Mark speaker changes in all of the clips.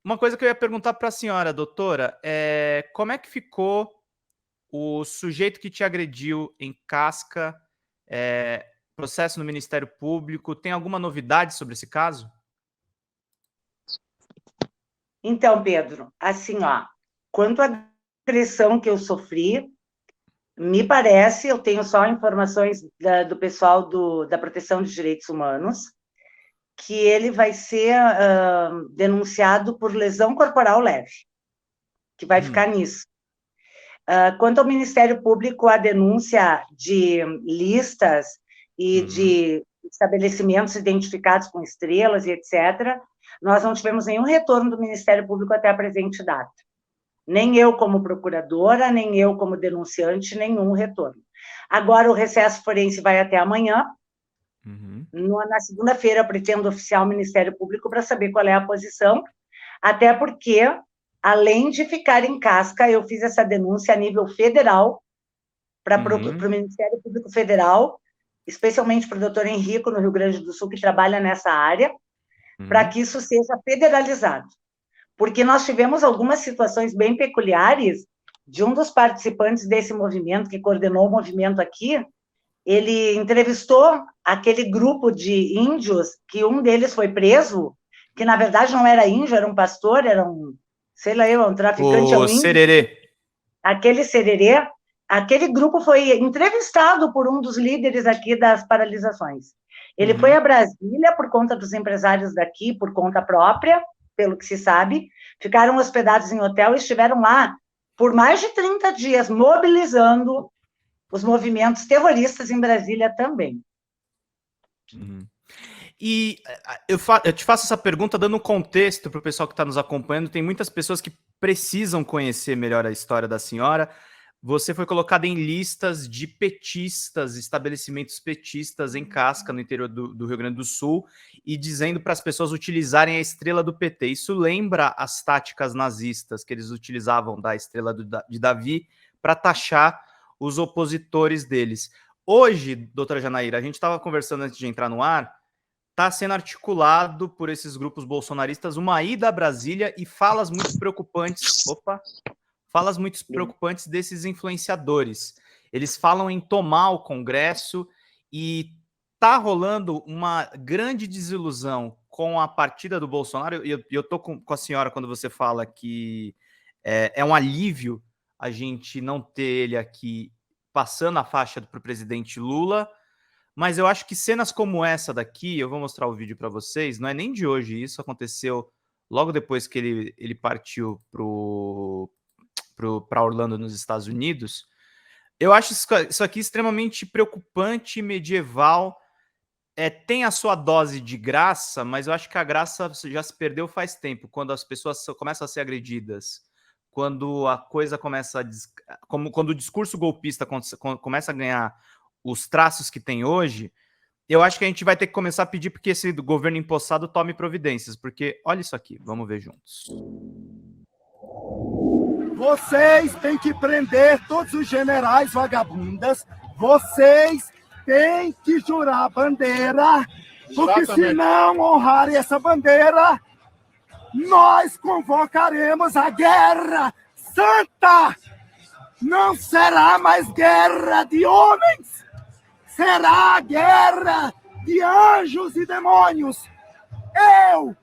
Speaker 1: Uma coisa que eu ia perguntar para a senhora, doutora, como é que ficou o sujeito que te agrediu em Casca, processo no Ministério Público? Tem alguma novidade sobre esse caso?
Speaker 2: Então, Pedro, assim, ó, quanto à agressão que eu sofri, me parece, eu tenho só informações do pessoal da Proteção de Direitos Humanos, que ele vai ser denunciado por lesão corporal leve, que vai ficar nisso. Quanto ao Ministério Público, a denúncia de listas e de estabelecimentos identificados com estrelas e etc., nós não tivemos nenhum retorno do Ministério Público até a presente data. Nem eu como procuradora, nem eu como denunciante, nenhum retorno. Agora o recesso forense vai até amanhã. Na segunda-feira eu pretendo oficiar o Ministério Público para saber qual é a posição, até porque, além de ficar em Casca, eu fiz essa denúncia a nível federal para o Ministério Público Federal, especialmente para o doutor Henrico, no Rio Grande do Sul, que trabalha nessa área, para que isso seja federalizado. Porque nós tivemos algumas situações bem peculiares de um dos participantes desse movimento, que coordenou o movimento aqui. Ele entrevistou aquele grupo de índios, que um deles foi preso, que na verdade não era índio, era um pastor, era um, sei lá, um traficante,
Speaker 1: O Sererê.
Speaker 2: Aquele Sererê, aquele grupo foi entrevistado por um dos líderes aqui das paralisações. Ele foi a Brasília por conta dos empresários daqui, por conta própria, pelo que se sabe, ficaram hospedados em hotel e estiveram lá por mais de 30 dias, mobilizando os movimentos terroristas em Brasília também.
Speaker 1: E eu te faço essa pergunta dando um contexto para o pessoal que está nos acompanhando. Tem muitas pessoas que precisam conhecer melhor a história da senhora. Você foi colocada em listas de petistas, estabelecimentos petistas em Casca, no interior do Rio Grande do Sul, e dizendo para as pessoas utilizarem a estrela do PT. Isso lembra as táticas nazistas que eles utilizavam da estrela de Davi para taxar os opositores deles. Hoje, doutora Janaíra, a gente estava conversando antes de entrar no ar, está sendo articulado por esses grupos bolsonaristas uma ida a Brasília e falas muito preocupantes. Falas muito preocupantes desses influenciadores. Eles falam em tomar o Congresso e tá rolando uma grande desilusão com a partida do Bolsonaro. E eu tô com a senhora quando você fala que é um alívio a gente não ter ele aqui passando a faixa para o presidente Lula, mas eu acho que cenas como essa daqui, eu vou mostrar o vídeo para vocês, não é nem de hoje, isso aconteceu logo depois que ele partiu para Orlando, nos Estados Unidos. Eu acho isso aqui extremamente preocupante, medieval. Tem a sua dose de graça, mas eu acho que a graça já se perdeu faz tempo, quando as pessoas começam a ser agredidas, quando a coisa começa quando o discurso golpista começa a ganhar os traços que tem hoje. Eu acho que a gente vai ter que começar a pedir porque esse governo empossado tome providências, porque olha isso aqui, vamos ver juntos.
Speaker 3: Vocês têm que prender todos os generais vagabundas. Vocês têm que jurar a bandeira, porque se não honrarem essa bandeira, nós convocaremos a guerra santa. Não será mais guerra de homens, será a guerra de anjos e demônios. Eu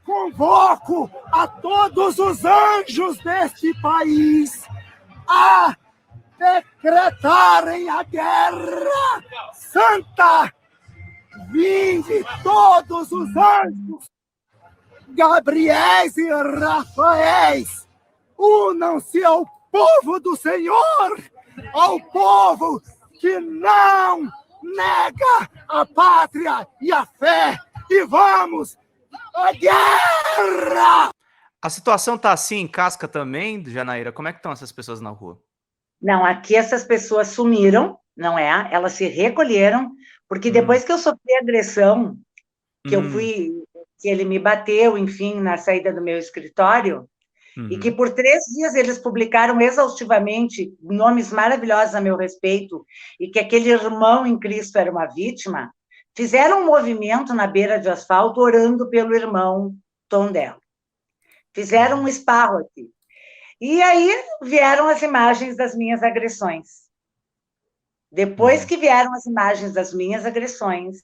Speaker 3: convoco a todos os anjos deste país a decretarem a guerra santa. Vinde todos os anjos, Gabriéis e Rafaéis, unam-se ao povo do Senhor, ao povo que não nega a pátria e a fé, e vamos a guerra!
Speaker 1: A situação tá assim em Casca também, Janaíra? Como é que estão essas pessoas na rua?
Speaker 2: Não, aqui essas pessoas sumiram, não é? Elas se recolheram, porque depois que eu sofri agressão, que eu fui, que ele me bateu, enfim, na saída do meu escritório, e que por 3 dias eles publicaram exaustivamente nomes maravilhosos a meu respeito, e que aquele irmão em Cristo era uma vítima, fizeram um movimento na beira de asfalto orando pelo irmão Tondela. Fizeram um esparro aqui. E aí vieram as imagens das minhas agressões. Depois que vieram as imagens das minhas agressões,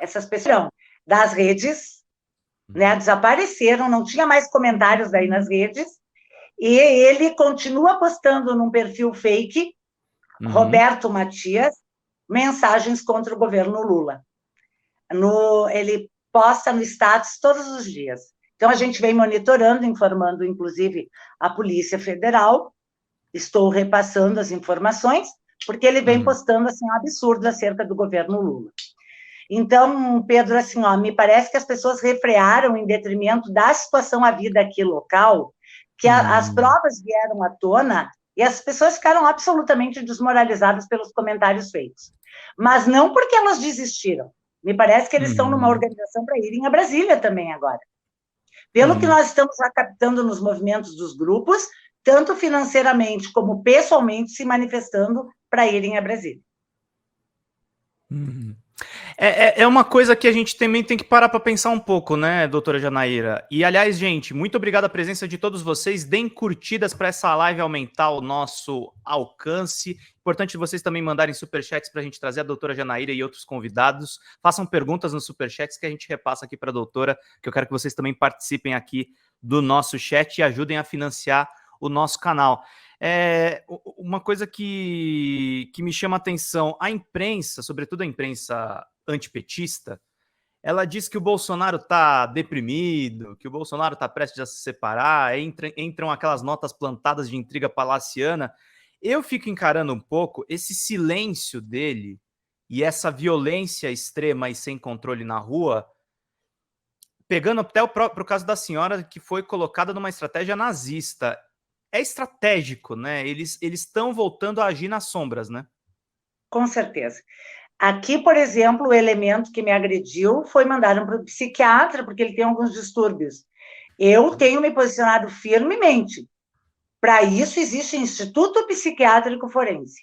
Speaker 2: essas pessoas das redes, né, desapareceram, não tinha mais comentários daí nas redes, e ele continua postando num perfil fake, Roberto Matias, mensagens contra o governo Lula. Ele posta no status todos os dias. Então, a gente vem monitorando, informando, inclusive, a Polícia Federal. Estou repassando as informações, porque ele vem postando assim, um absurdo acerca do governo Lula. Então, Pedro, assim, me parece que as pessoas refrearam em detrimento da situação à vida aqui local, que as provas vieram à tona e as pessoas ficaram absolutamente desmoralizadas pelos comentários feitos. Mas não porque elas desistiram. Me parece que eles estão numa organização para irem a Brasília também agora. Pelo que nós estamos já captando nos movimentos dos grupos, tanto financeiramente como pessoalmente se manifestando para irem a Brasília.
Speaker 1: É uma coisa que a gente também tem que parar para pensar um pouco, né, doutora Janaíra? E, aliás, gente, muito obrigado a presença de todos vocês. Deem curtidas para essa live aumentar o nosso alcance. Importante vocês também mandarem superchats para a gente trazer a doutora Janaíra e outros convidados. Façam perguntas nos superchats que a gente repassa aqui para a doutora, que eu quero que vocês também participem aqui do nosso chat e ajudem a financiar o nosso canal. Uma coisa que me chama a atenção, a imprensa, sobretudo a imprensa antipetista, ela diz que o Bolsonaro está deprimido, que o Bolsonaro está prestes a se separar, entram aquelas notas plantadas de intriga palaciana. Eu fico encarando um pouco esse silêncio dele e essa violência extrema e sem controle na rua, pegando até o caso da senhora que foi colocada numa estratégia nazista. É estratégico, né? Eles estão voltando a agir nas sombras, né?
Speaker 2: Com certeza. Aqui, por exemplo, o elemento que me agrediu foi mandado para o psiquiatra, porque ele tem alguns distúrbios. Eu tenho me posicionado firmemente. Para isso, existe o Instituto Psiquiátrico Forense.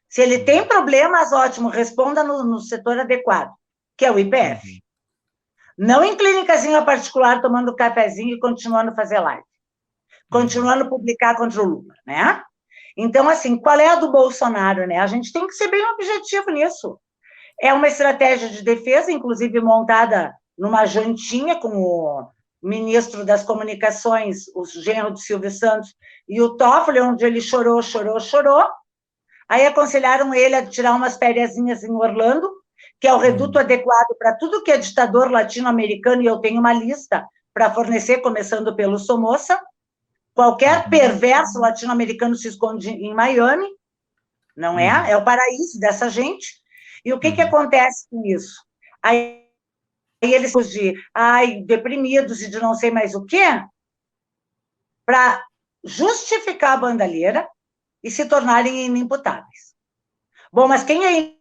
Speaker 2: Se ele tem problemas, ótimo, responda no setor adequado, que é o IPF. Não em clínicazinha particular, tomando cafezinho e continuando a fazer live. Continuando a publicar contra o Lula, né? Então, assim, qual é a do Bolsonaro, né? A gente tem que ser bem objetivo nisso. É uma estratégia de defesa, inclusive montada numa jantinha com o ministro das Comunicações, o genro de Silvio Santos, e o Toffoli, onde ele chorou. Aí aconselharam ele a tirar umas fériasinhas em Orlando, que é o reduto adequado para tudo que é ditador latino-americano, e eu tenho uma lista para fornecer, começando pelo Somoza. Qualquer perverso latino-americano se esconde em Miami, não é? É o paraíso dessa gente. E o que acontece com isso? Aí eles de deprimidos e de não sei mais o quê, para justificar a bandalheira e se tornarem inimputáveis. Bom, mas quem é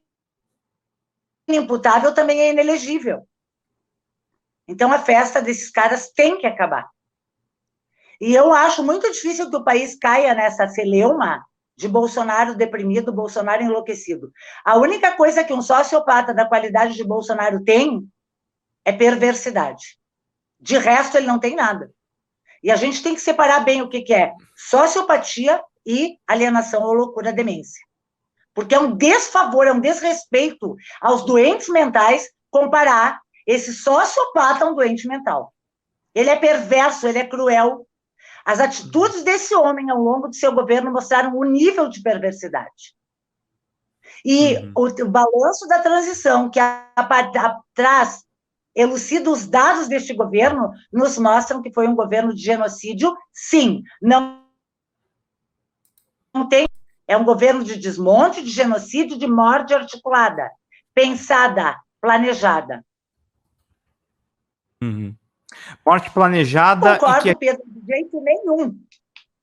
Speaker 2: inimputável também é inelegível. Então a festa desses caras tem que acabar. E eu acho muito difícil que o país caia nessa celeuma de Bolsonaro deprimido, Bolsonaro enlouquecido. A única coisa que um sociopata da qualidade de Bolsonaro tem é perversidade. De resto, ele não tem nada. E a gente tem que separar bem o que é sociopatia e alienação ou loucura, demência. Porque é um desfavor, é um desrespeito aos doentes mentais comparar esse sociopata a um doente mental. Ele é perverso, ele é cruel. As atitudes desse homem ao longo do seu governo mostraram o nível de perversidade. E o balanço da transição, que atrás elucida os dados deste governo, nos mostram que foi um governo de genocídio, sim. Não tem. É um governo de desmonte, de genocídio, de morte articulada, pensada, planejada.
Speaker 1: Morte planejada.
Speaker 2: Concordo, Pedro, de jeito nenhum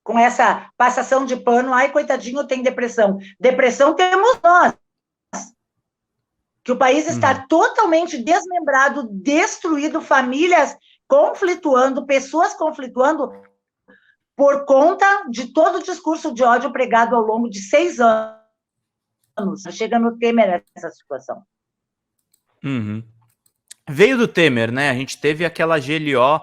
Speaker 2: com essa passação de pano. Ai, coitadinho, tem depressão. Depressão temos nós. Que o país está totalmente desmembrado, destruído, famílias conflituando, pessoas conflituando por conta de todo o discurso de ódio pregado ao longo de 6 anos. Chega no Temer essa situação.
Speaker 1: Veio do Temer, né? A gente teve aquela GLO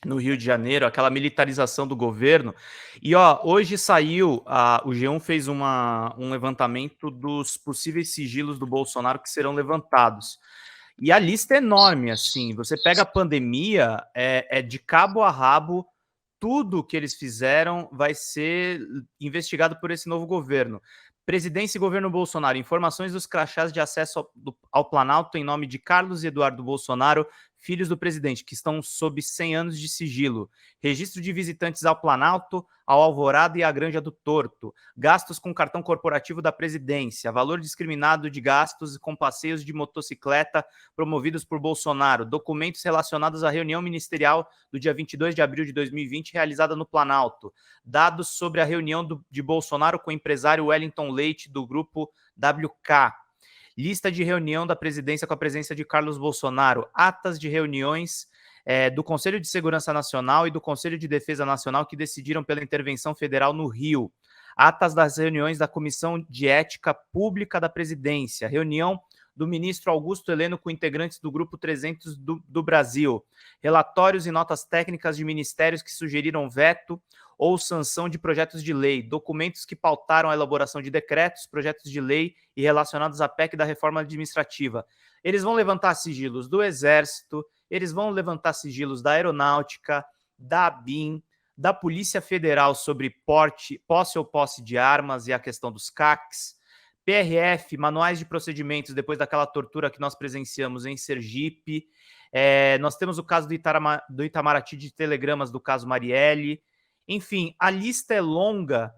Speaker 1: no Rio de Janeiro, aquela militarização do governo. E ó, hoje saiu, o G1 fez um levantamento dos possíveis sigilos do Bolsonaro que serão levantados. E a lista é enorme, assim. Você pega a pandemia, é de cabo a rabo, tudo que eles fizeram vai ser investigado por esse novo governo. Presidência e governo Bolsonaro. Informações dos crachás de acesso ao Planalto em nome de Carlos e Eduardo Bolsonaro, filhos do presidente, que estão sob 100 anos de sigilo. Registro de visitantes ao Planalto, ao Alvorada e à Granja do Torto. Gastos com cartão corporativo da presidência. Valor discriminado de gastos com passeios de motocicleta promovidos por Bolsonaro. Documentos relacionados à reunião ministerial do dia 22 de abril de 2020, realizada no Planalto. Dados sobre a reunião de Bolsonaro com o empresário Wellington Leite, do grupo WK. Lista de reunião da presidência com a presença de Carlos Bolsonaro. Atas de reuniões do Conselho de Segurança Nacional e do Conselho de Defesa Nacional que decidiram pela intervenção federal no Rio. Atas das reuniões da Comissão de Ética Pública da Presidência. Reunião do ministro Augusto Heleno com integrantes do Grupo 300 do Brasil. Relatórios e notas técnicas de ministérios que sugeriram veto ou sanção de projetos de lei, documentos que pautaram a elaboração de decretos, projetos de lei e relacionados à PEC da reforma administrativa. Eles vão levantar sigilos do Exército, eles vão levantar sigilos da Aeronáutica, da ABIN, da Polícia Federal sobre posse ou posse de armas e a questão dos CACs, PRF, manuais de procedimentos depois daquela tortura que nós presenciamos em Sergipe. Nós temos o caso do Itamaraty de telegramas do caso Marielle. Enfim, a lista é longa